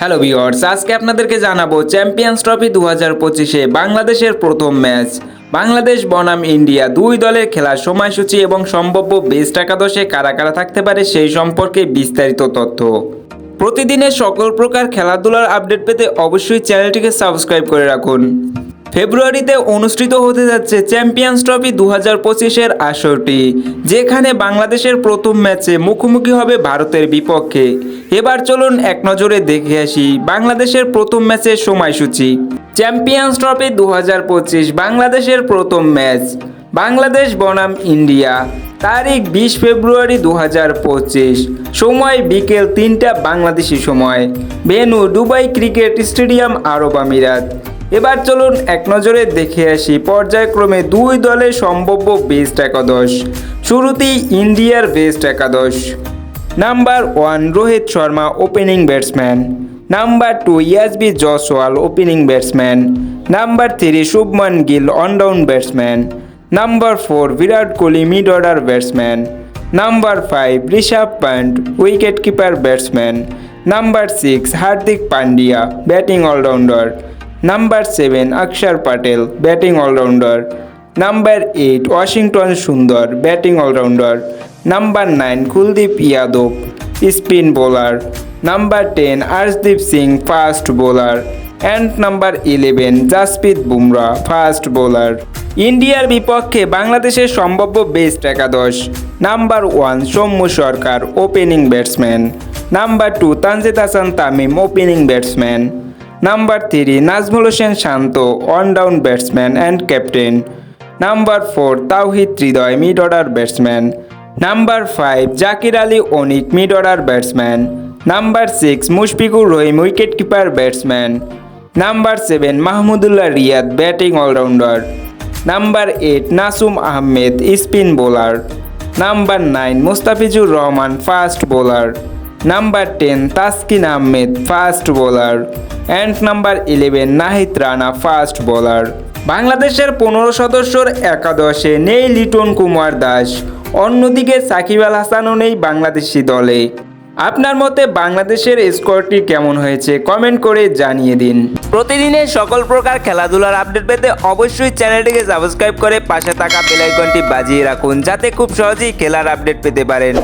Hello viewers, আজকে আপনাদেরকে জানাবো চ্যাম্পিয়ন্স ট্রফি 2025-এ বাংলাদেশের প্রথম ম্যাচ বাংলাদেশ বনাম ইন্ডিয়া দুই দলের খেলার সময়সূচি এবং সম্ভাব্য বেস্ট একাদশে কারা কারা থাকতে পারে সেই সম্পর্কে বিস্তারিত তথ্য। প্রতিদিনের সকল প্রকার খেলাধুলার আপডেট পেতে অবশ্যই চ্যানেলটিকে সাবস্ক্রাইব করে রাখুন। ফেব্রুয়ারিতে অনুষ্ঠিত হতে যাচ্ছে চ্যাম্পিয়ন্স ট্রফি 2025-এর আসরটি, যেখানে বাংলাদেশের প্রথম ম্যাচে মুখোমুখি হবে ভারতের বিপক্ষে। এবার চলুন এক নজরে দেখে আসি বাংলাদেশের প্রথম ম্যাচের সময়সূচি। চ্যাম্পিয়ন্স ট্রফি 2025 বাংলাদেশের প্রথম ম্যাচ বাংলাদেশ বনাম ইন্ডিয়া, তারিখ 20 ফেব্রুয়ারি 2025, সময় বিকেল 3টা বাংলাদেশি সময়, ভেন্যু দুবাই ক্রিকেট স্টেডিয়াম, আরব আমিরাত। এবার চলুন এক নজরে দেখে আসি পর্যায়ক্রমে দুই দলের সম্ভাব্য বেস্ট একাদশ। শুরুতেই ইন্ডিয়ার বেস্ট একাদশ। Number 1 Rohit Sharma, opening batsman. Number 2 Yashasvi Jaiswal, opening batsman. Number 3 Shubman Gill, one down batsman. Number 4 Virat Kohli, mid order batsman. Number 5 Rishabh Pant, wicket keeper batsman. Number 6 Hardik Pandya, batting all rounder. Number 7 Axar Patel, batting all rounder. Number 8 Washington Sundar, batting all rounder. Number 9 Kuldeep Yadav, spin bowler. Number 10 Arshdeep Singh, fast bowler. And number 11 Jasprit Bumrah, fast bowler. ইন্ডিয়ার বিপক্ষে বাংলাদেশের সম্ভাব্য best একাদশ। Number 1 Soumya Sarkar, opening batsman. Number 2 Tanzid Hasan Tamim, opening batsman. Number 3 Najmul Hossain Shanto, one down batsman and captain. Number 4 Towhid Hridoy, mid order batsman. Number 5 Jaker Ali Anik, mid order batsman. Number 6 Mushfiqur Rahim, wicket keeper batsman. Number 7 Mahmudullah Riyad, batting all rounder. Number 8 Nasum Ahmed, spin bowler. Number 9 Mustafizur Rahman, fast bowler. Number 10 Taskin Ahmed, fast bowler. And number 11 Nahid Rana, fast bowler. বাংলাদেশের 15 সদস্যর একাদশে নেই লিটন কুমার দাস, অন্যদিকে সাকিব আল হাসানও নেই বাংলাদেশি দলে। আপনার মতে বাংলাদেশের স্কোরটি কেমন হয়েছে কমেন্ট করে জানিয়ে দিন। প্রতিদিনের সকল প্রকার খেলাধুলার আপডেট পেতে অবশ্যই চ্যানেলটিকে সাবস্ক্রাইব করে পাশে থাকা বেল আইকনটি বাজিয়ে রাখুন, যাতে খুব সহজেই খেলার আপডেট পেতে পারেন।